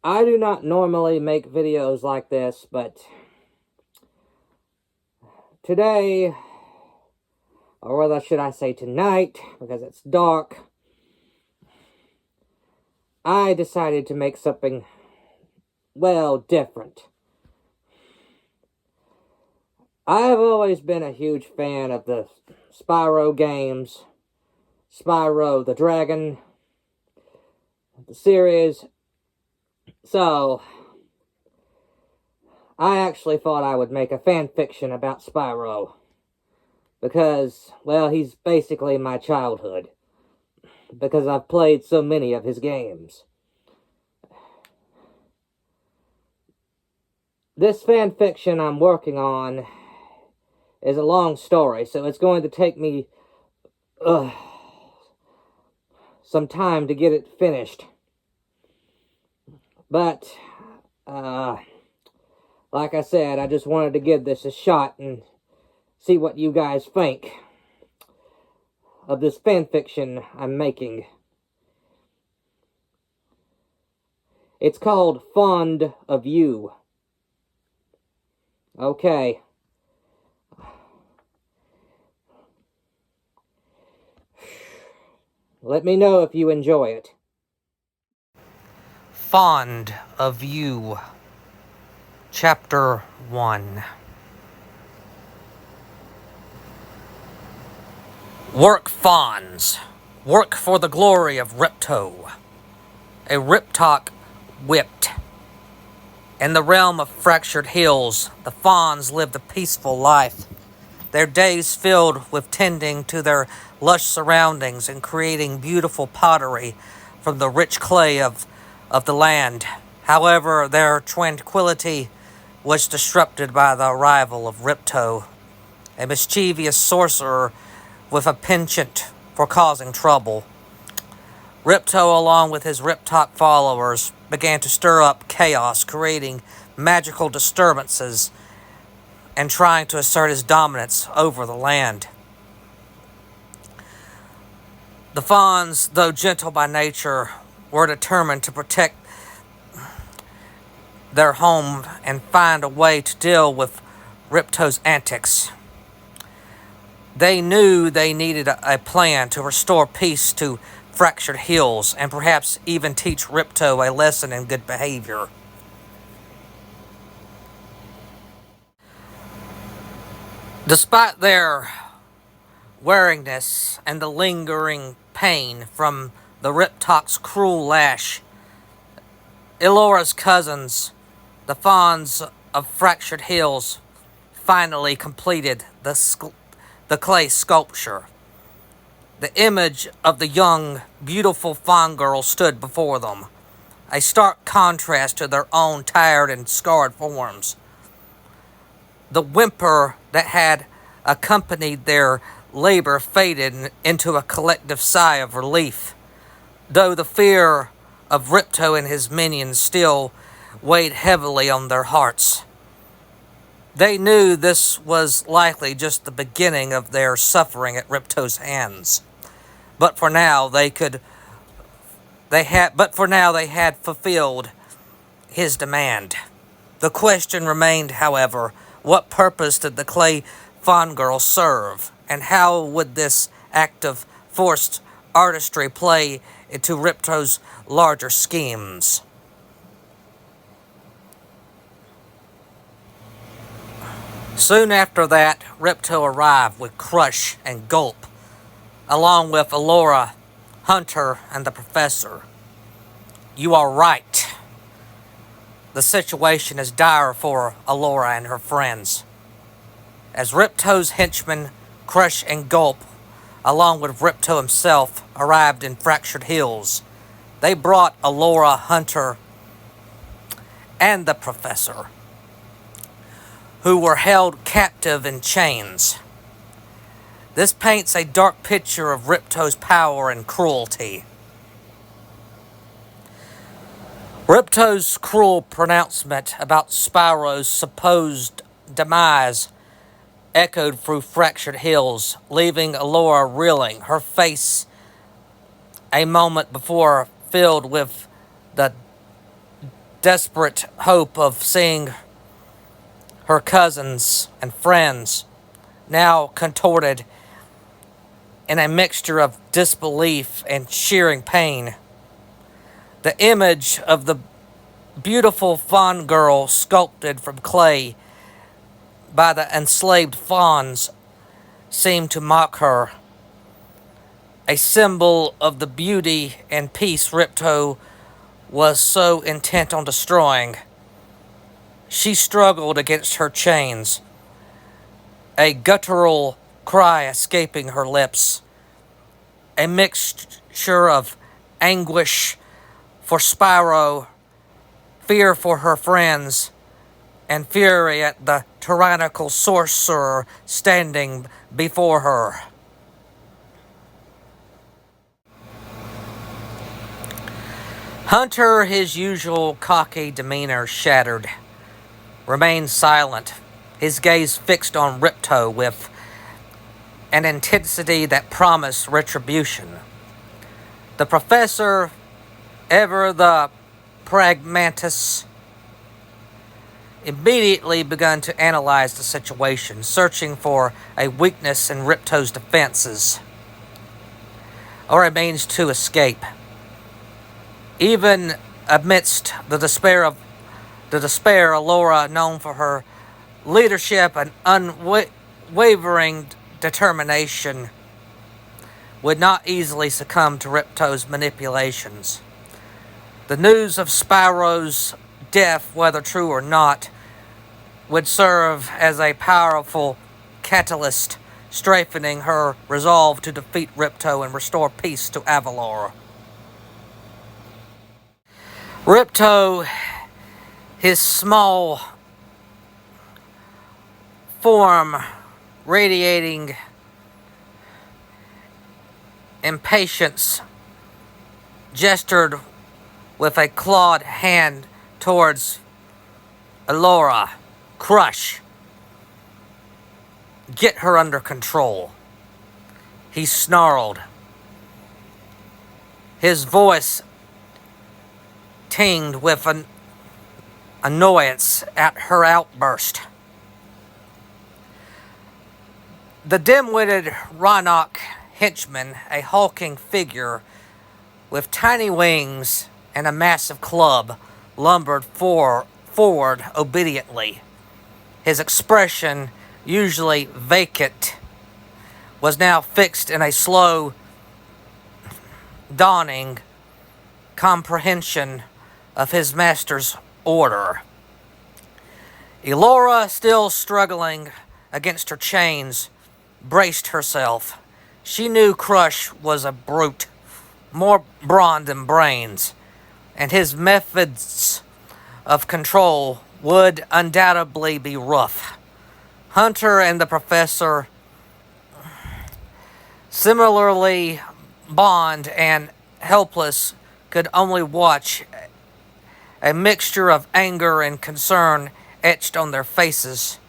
I do not normally make videos like this, but today, or rather should I say tonight, because it's dark, I decided to make something, well, different. I have always been a huge fan of the Spyro games, Spyro the Dragon, the series. So, I actually thought I would make a fan fiction about Spyro. Because, well, he's basically my childhood. Because I've played so many of his games. This fan fiction I'm working on is a long story, so it's going to take me some time to get it finished. But, like I said, I just wanted to give this a shot and see what you guys think of this fanfiction I'm making. It's called Fond of You. Okay. Let me know if you enjoy it. Fond of You, Chapter 1. Work Fawns. Work for the glory of Ripto. A Riptok whipped. In the realm of fractured hills, the Fawns lived a peaceful life. Their days filled with tending to their lush surroundings and creating beautiful pottery from the rich clay of the land. However, their tranquility was disrupted by the arrival of Ripto, a mischievous sorcerer with a penchant for causing trouble. Ripto, along with his Riptok followers, began to stir up chaos, creating magical disturbances and trying to assert his dominance over the land. The Fawns, though gentle by nature, were determined to protect their home and find a way to deal with Ripto's antics. They knew they needed a plan to restore peace to fractured hills and perhaps even teach Ripto a lesson in good behavior. Despite their wariness and the lingering pain from the Riptok's cruel lash, Elora's cousins, the Fawns of Fractured Hills, finally completed the clay sculpture. The image of the young, beautiful Faund girl stood before them, a stark contrast to their own tired and scarred forms. The whimper that had accompanied their labor faded into a collective sigh of relief, though the fear of Ripto and his minions still weighed heavily on their hearts. They knew this was likely just the beginning of their suffering at Ripto's hands. But for now they had fulfilled his demand. The question remained, however, what purpose did the clay Faund girl serve, and how would this act of forced artistry play into Ripto's larger schemes? Soon after that, Ripto arrived with Crush and Gulp, along with Elora, Hunter, and the Professor. You are right. The situation is dire for Elora and her friends. As Ripto's henchmen, Crush and Gulp, along with Ripto himself, arrived in Fractured Hills, they brought Elora, Hunter, and the Professor, who were held captive in chains. This paints a dark picture of Ripto's power and cruelty. Ripto's cruel pronouncement about Spyro's supposed demise echoed through Fractured Hills, leaving Elora reeling, her face a moment before filled with the desperate hope of seeing her cousins and friends, now contorted in a mixture of disbelief and shearing pain. The image of the beautiful fawn girl sculpted from clay by the enslaved fawns seemed to mock her, a symbol of the beauty and peace Ripto was so intent on destroying. She struggled against her chains, a guttural cry escaping her lips, a mixture of anguish for Spyro, fear for her friends, and fury at the tyrannical sorcerer standing before her. Hunter, his usual cocky demeanor shattered, remained silent, his gaze fixed on Ripto with an intensity that promised retribution. The professor, ever the pragmatist, immediately began to analyze the situation, searching for a weakness in Ripto's defenses, or a means to escape. Even amidst the despair, Alora, known for her leadership and unwavering determination, would not easily succumb to Ripto's manipulations. The news of Spyro's death, whether true or not, would serve as a powerful catalyst, strengthening her resolve to defeat Ripto and restore peace to Avalor. Ripto, his small form radiating impatience, gestured with a clawed hand towards Alora. Crush. Get her under control. He snarled, his voice tinged with an annoyance at her outburst. The dim-witted Rhinoc henchman, a hulking figure with tiny wings and a massive club, lumbered forward obediently. His expression, usually vacant, was now fixed in a slow, dawning comprehension of his master's order. Elora, still struggling against her chains, braced herself. She knew Crush was a brute, more brawn than brains, and his methods of control would undoubtedly be rough. Hunter and the professor, similarly bond and helpless, could only watch, a mixture of anger and concern etched on their faces.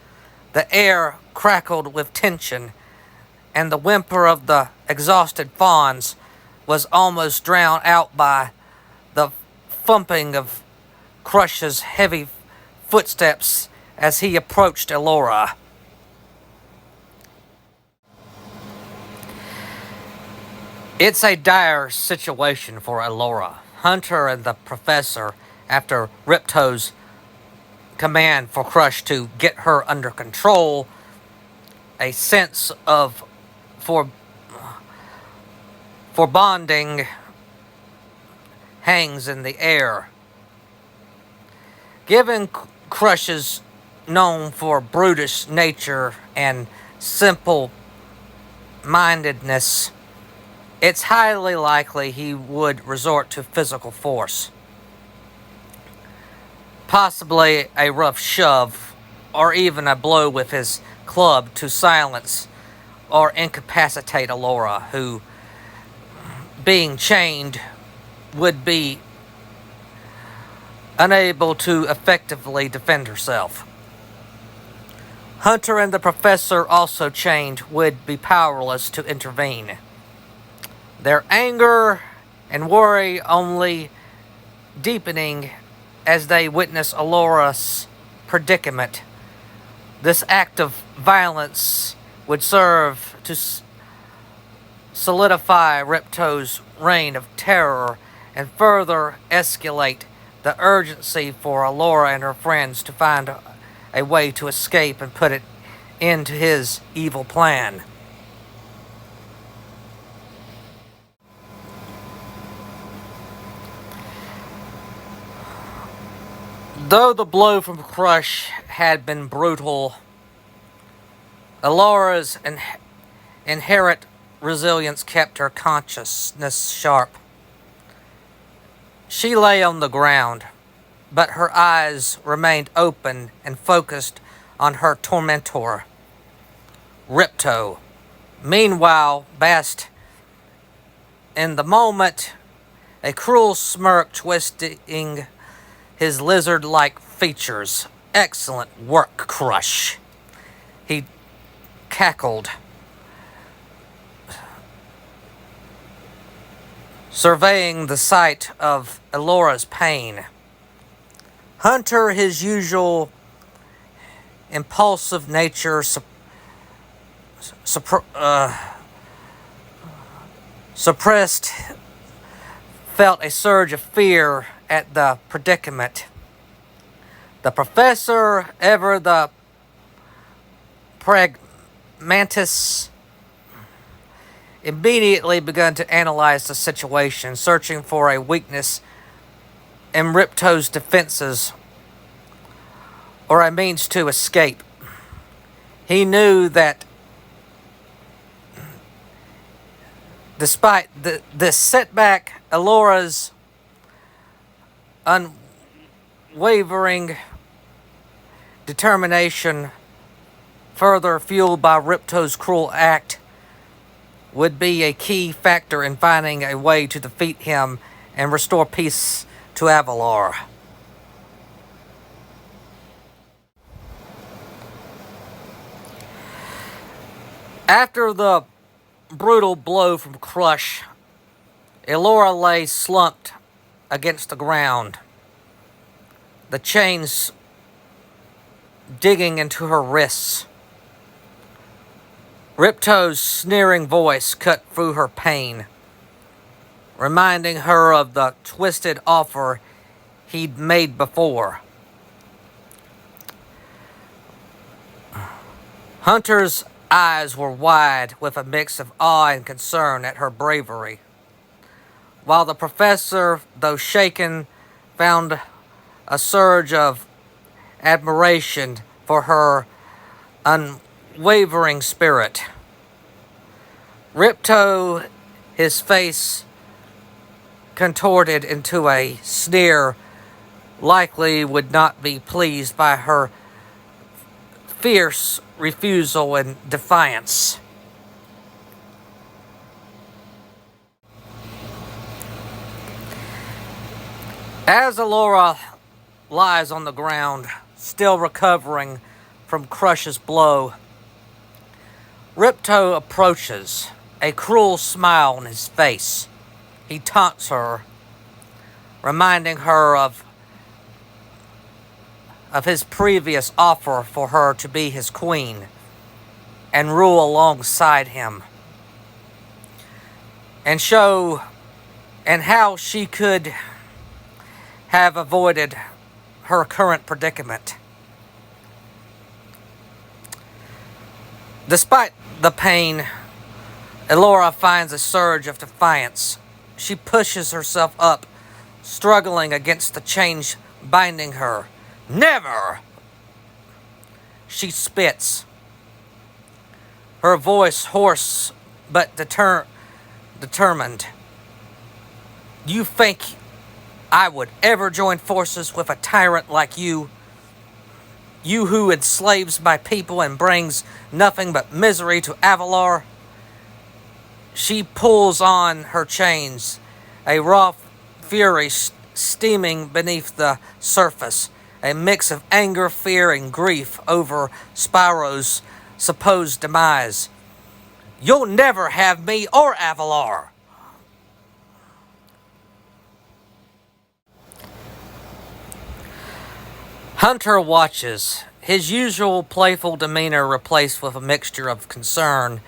The air crackled with tension, and the whimper of the exhausted fawns was almost drowned out by the thumping of Crush's heavy footsteps as he approached Elora. It's a dire situation for Elora. Hunter and the professor, after Ripto's command for Crush to get her under control, a sense of foreboding hangs in the air. Given Crush's known for brutish nature and simple-mindedness, it's highly likely he would resort to physical force. Possibly a rough shove, or even a blow with his club to silence or incapacitate Elora, who, being chained, would be unable to effectively defend herself. Hunter and the professor, also chained, would be powerless to intervene. Their anger and worry only deepening as they witness Alora's predicament. This act of violence would serve to solidify Ripto's reign of terror and further escalate the urgency for Alora and her friends to find a way to escape and put it into his evil plan. Though the blow from Crush had been brutal, Alora's inherent resilience kept her consciousness sharp. She lay on the ground, but her eyes remained open and focused on her tormentor, Ripto. Meanwhile, basked in the moment, a cruel smirk twisting his lizard-like features. "Excellent work, Crush," he cackled, surveying the sight of Alora's pain. Hunter, his usual impulsive nature, suppressed, felt a surge of fear at the predicament. The professor, ever the pragmatist, immediately began to analyze the situation, searching for a weakness in Ripto's defenses or a means to escape. He knew that despite this setback, Alora's unwavering determination, further fueled by Ripto's cruel act, would be a key factor in finding a way to defeat him and restore peace to Avalar. After the brutal blow from Crush, Alora lay slumped against the ground, the chains digging into her wrists. Ripto's sneering voice cut through her pain, reminding her of the twisted offer he'd made before. Hunter's eyes were wide with a mix of awe and concern at her bravery, while the professor, though shaken, found a surge of admiration for her unwavering spirit. Ripto, his face contorted into a sneer, likely would not be pleased by her fierce refusal and defiance. As Alora lies on the ground, still recovering from Crush's blow, Ripto approaches, a cruel smile on his face. He taunts her, reminding her of his previous offer for her to be his queen and rule alongside him, and how she could have avoided her current predicament. Despite the pain, Alora finds a surge of defiance. She pushes herself up, struggling against the chains binding her. "Never!" she spits, her voice hoarse but determined. "You think I would ever join forces with a tyrant like you? You who enslaves my people and brings nothing but misery to Avalar?" She pulls on her chains, a raw fury steaming beneath the surface, a mix of anger, fear, and grief over Spyro's supposed demise. "You'll never have me or Avalar." Hunter watches, his usual playful demeanor replaced with a mixture of concern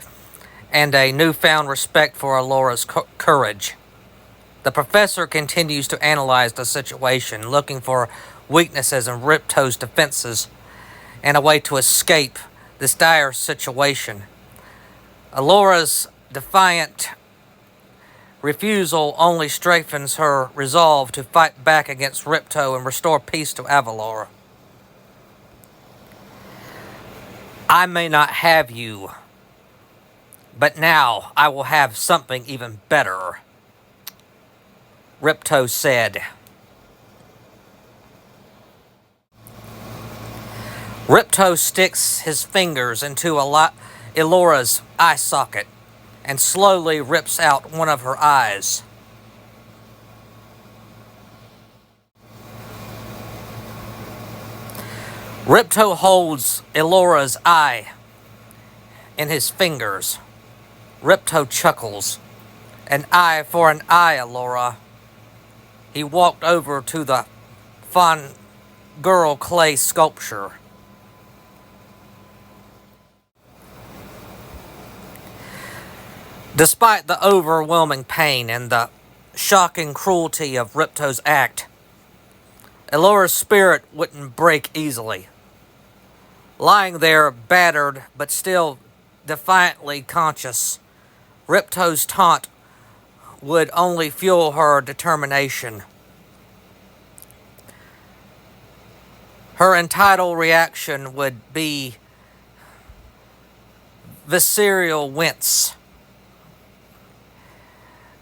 and a newfound respect for Alora's courage. The professor continues to analyze the situation, looking for weaknesses in Ripto's defenses and a way to escape this dire situation. Alora's defiant refusal only strengthens her resolve to fight back against Ripto and restore peace to Avalor. I may not have you, but now I will have something even better, Ripto said. Ripto sticks his fingers into Elora's eye socket and slowly rips out one of her eyes. Ripto holds Elora's eye in his fingers. Ripto chuckles. An eye for an eye, Elora. He walked over to the Faund girl clay sculpture. Despite the overwhelming pain and the shocking cruelty of Ripto's act, Elora's spirit wouldn't break easily. Lying there, battered but still defiantly conscious, Ripto's taunt would only fuel her determination. Her entitled reaction would be visceral wince,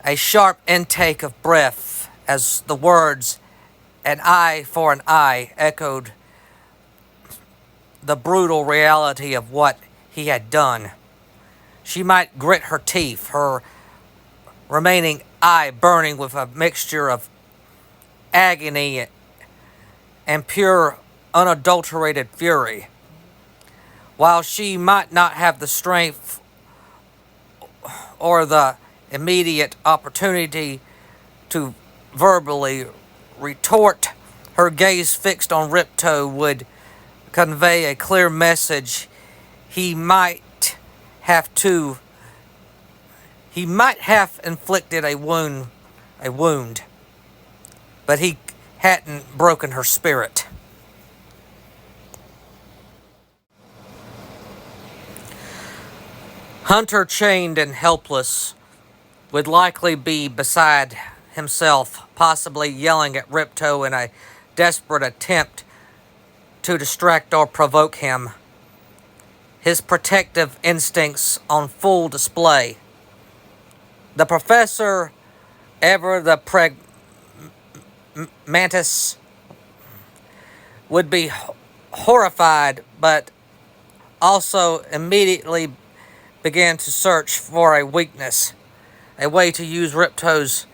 a sharp intake of breath as the words "an eye for an eye" echoed the brutal reality of what he had done. She might grit her teeth, her remaining eye burning with a mixture of agony and pure, unadulterated fury. While she might not have the strength or the immediate opportunity to verbally retort, her gaze fixed on Ripto would convey a clear message. He might have inflicted a wound, but he hadn't broken her spirit. Hunter, chained and helpless, would likely be beside himself, possibly yelling at Ripto in a desperate attempt to distract or provoke him, his protective instincts on full display. The professor, ever the pragmatist, would be horrified, but also immediately began to search for a weakness, a way to use Ripto's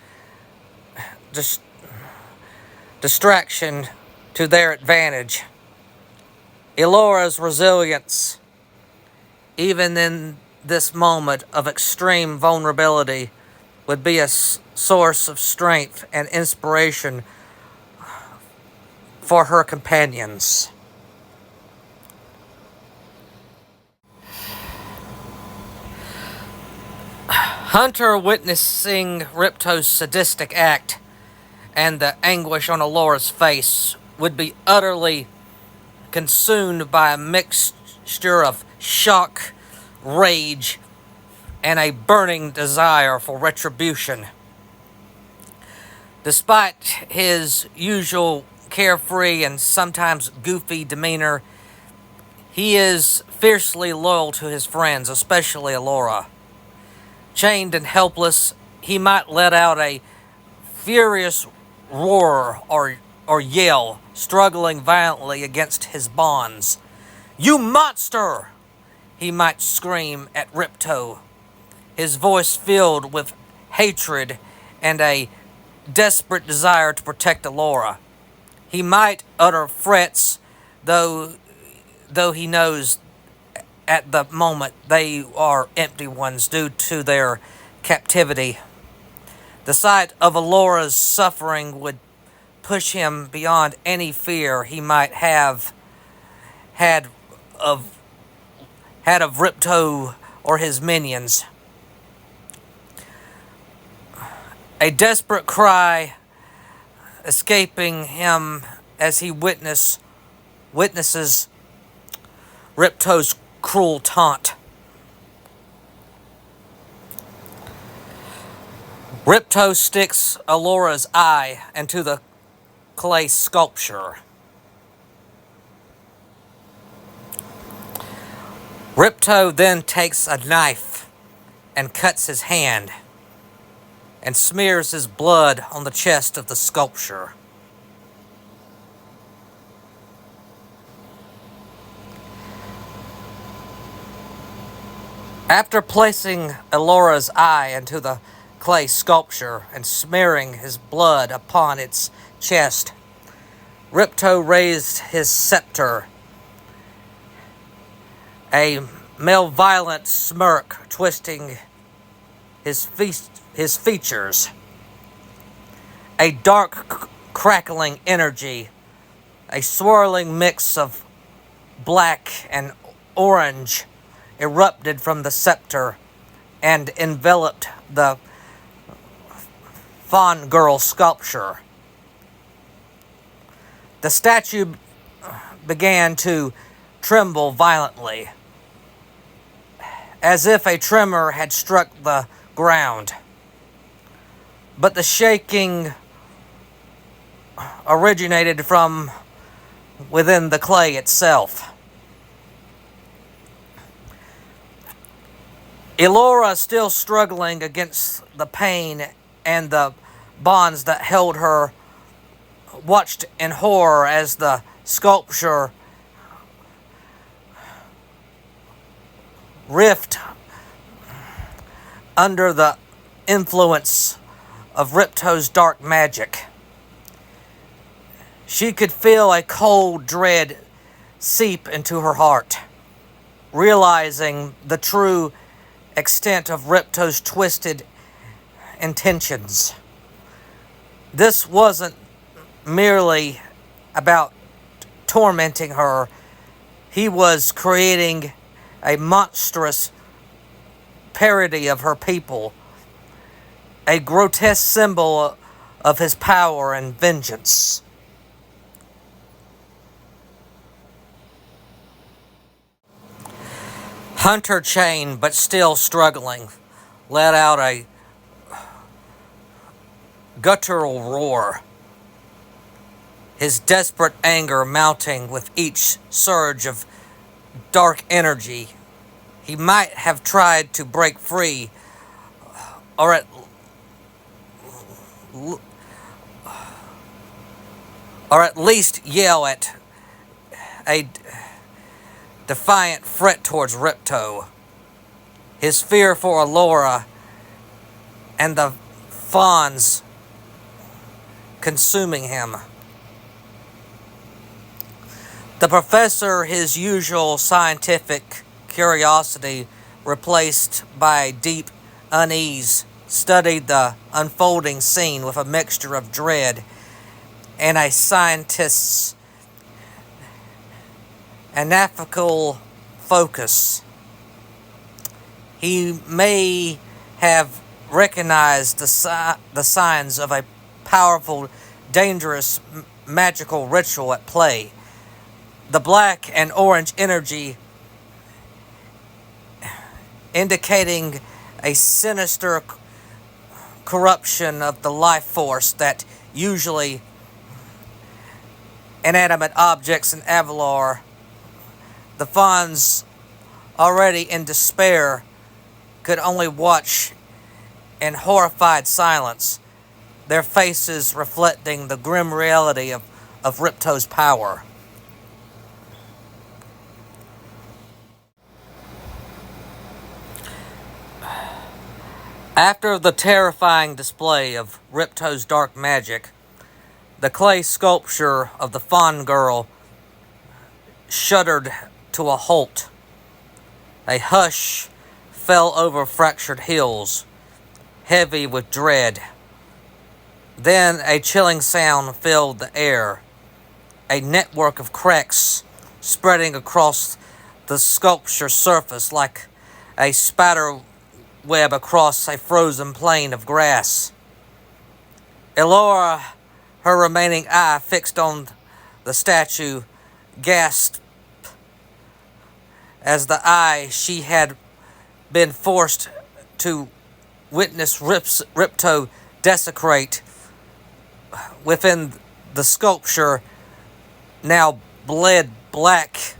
distraction to their advantage. Elora's resilience, even in this moment of extreme vulnerability, would be a source of strength and inspiration for her companions. Hunter, witnessing Ripto's sadistic act and the anguish on Elora's face, would be utterly consumed by a mixture of shock, rage, and a burning desire for retribution. Despite his usual carefree and sometimes goofy demeanor, he is fiercely loyal to his friends, especially Elora. Chained and helpless, he might let out a furious roar or yell, struggling violently against his bonds. "You monster!" he might scream at Ripto, his voice filled with hatred and a desperate desire to protect Elora. He might utter threats, though he knows at the moment they are empty ones due to their captivity. The sight of Elora's suffering would push him beyond any fear he might have had of Ripto or his minions. A desperate cry escaping him as he witnesses Ripto's cruel taunt. Ripto sticks Elora's eye into the clay sculpture. Ripto then takes a knife and cuts his hand and smears his blood on the chest of the sculpture. After placing Elora's eye into the clay sculpture and smearing his blood upon its chest, Ripto raised his scepter, a malevolent smirk twisting his features. A dark, crackling energy, a swirling mix of black and orange, erupted from the scepter and enveloped the Faund girl sculpture. The statue began to tremble violently, as if a tremor had struck the ground. But the shaking originated from within the clay itself. Elora, still struggling against the pain and the bonds that held her, watched in horror as the sculpture rift under the influence of Ripto's dark magic. She could feel a cold dread seep into her heart, realizing the true extent of Ripto's twisted intentions. This wasn't merely about tormenting her. He was creating a monstrous parody of her people, a grotesque symbol of his power and vengeance. Hunter, chained but still struggling, let out a guttural roar, his desperate anger mounting with each surge of dark energy. He might have tried to break free, or at least yell at a defiant threat towards Ripto. His fear for Elora and the Faunds consuming him. The professor, his usual scientific curiosity replaced by deep unease, studied the unfolding scene with a mixture of dread and a scientist's anarchical focus. He may have recognized the signs of a powerful, dangerous, magical ritual at play. The black and orange energy indicating a sinister corruption of the life force that usually inanimate objects in Avalor. The Faunds, already in despair, could only watch in horrified silence, their faces reflecting the grim reality of Ripto's power. After the terrifying display of Ripto's dark magic, the clay sculpture of the Faund girl shuddered to a halt. A hush fell over Fractured Hills, heavy with dread. Then a chilling sound filled the air, a network of cracks spreading across the sculpture surface like a spider web across a frozen plain of grass. Elora, her remaining eye fixed on the statue, gasped as the eye she had been forced to witness Ripto desecrate within the sculpture now bled black,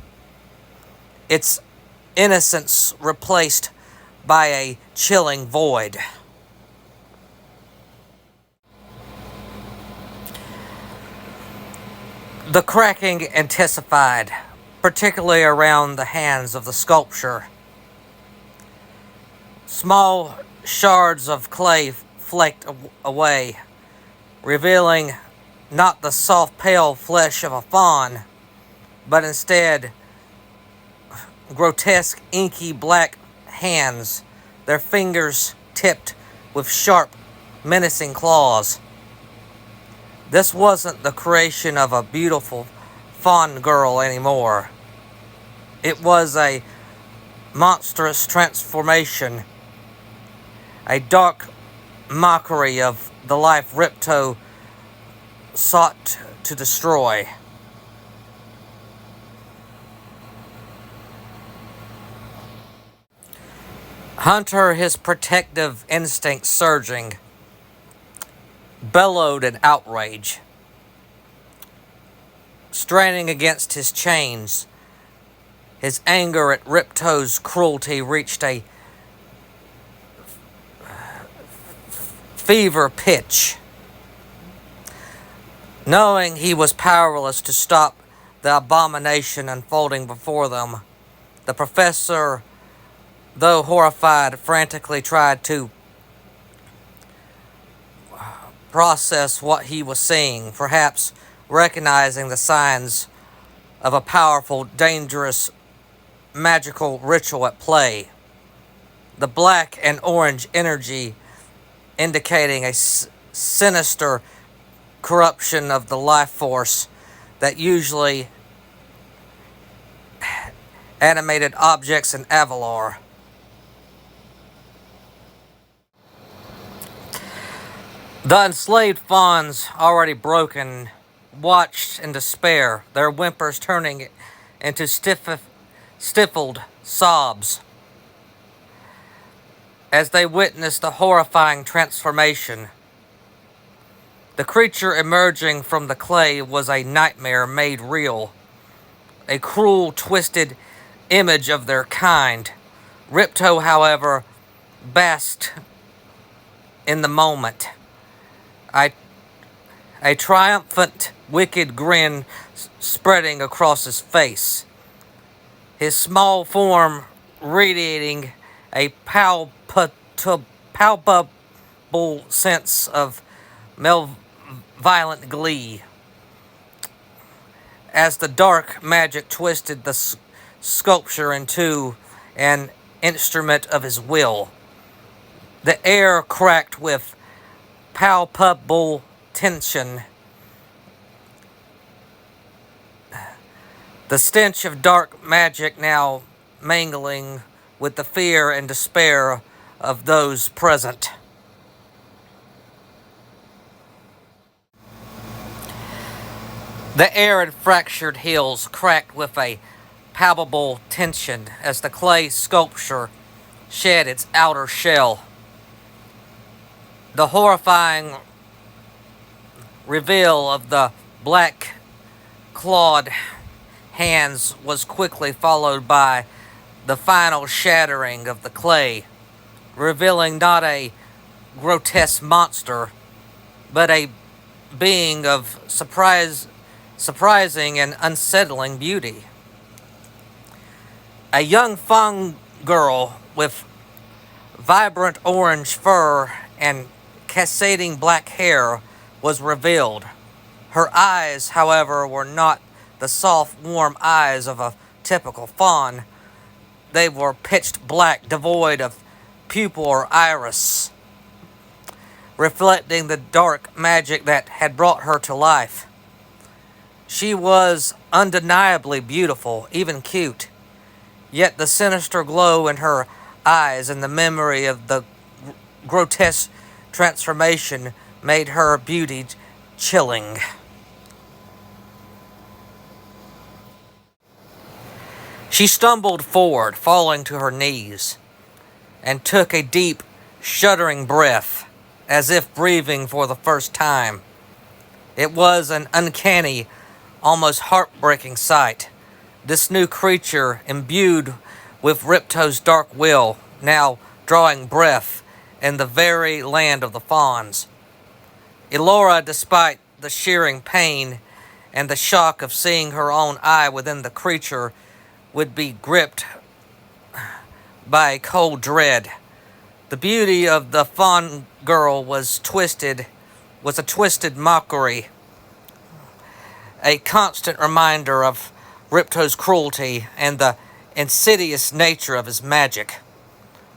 its innocence replaced by a chilling void. The cracking intensified, particularly around the hands of the sculpture. Small shards of clay flaked away, revealing not the soft, pale flesh of a fawn, but instead grotesque, inky black hands, their fingers tipped with sharp, menacing claws. This wasn't the creation of a beautiful fawn girl anymore. It was a monstrous transformation, a dark mockery of the life Ripto sought to destroy. Hunter, his protective instincts surging, bellowed in outrage. Straining against his chains, his anger at Ripto's cruelty reached a fever pitch. Knowing he was powerless to stop the abomination unfolding before them, the professor, though horrified, frantically tried to process what he was seeing, perhaps recognizing the signs of a powerful, dangerous, magical ritual at play. The black and orange energy indicating a sinister corruption of the life force that usually animated objects in Avalar. The enslaved fawns, already broken, watched in despair, their whimpers turning into stifled sobs as they witnessed the horrifying transformation. The creature emerging from the clay was a nightmare made real, a cruel, twisted image of their kind. Ripto, however, basked in the moment. A triumphant, wicked grin spreading across his face, his small form radiating a palpable sense of malevolent glee. As the dark magic twisted the sculpture into an instrument of his will, the air cracked with palpable tension. The stench of dark magic now mingling with the fear and despair of those present. The air and fractured hills cracked with a palpable tension as the clay sculpture shed its outer shell. The horrifying reveal of the black clawed hands was quickly followed by the final shattering of the clay, revealing not a grotesque monster, but a being of surprising and unsettling beauty. A young Faund girl with vibrant orange fur and cascading black hair was revealed. Her eyes, however, were not the soft, warm eyes of a typical fawn. They were pitched black, devoid of pupil or iris. reflecting the dark magic that had brought her to life. She was undeniably beautiful, even cute, yet the sinister glow in her eyes and the memory of the grotesque transformation made her beauty chilling. She stumbled forward, falling to her knees, and took a deep, shuddering breath, as if breathing for the first time. It was an uncanny, almost heartbreaking sight. This new creature, imbued with Ripto's dark will, now drawing breath in the very land of the Fauns. Elora, despite the shearing pain and the shock of seeing her own eye within the creature, would be gripped by a cold dread. The beauty of the Faund girl was a twisted mockery, a constant reminder of Ripto's cruelty and the insidious nature of his magic.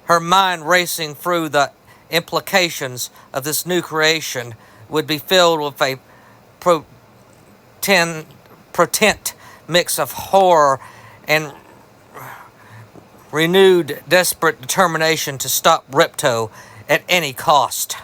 Her mind racing through the implications of this new creation would be filled with a potent mix of horror and renewed desperate determination to stop Ripto at any cost.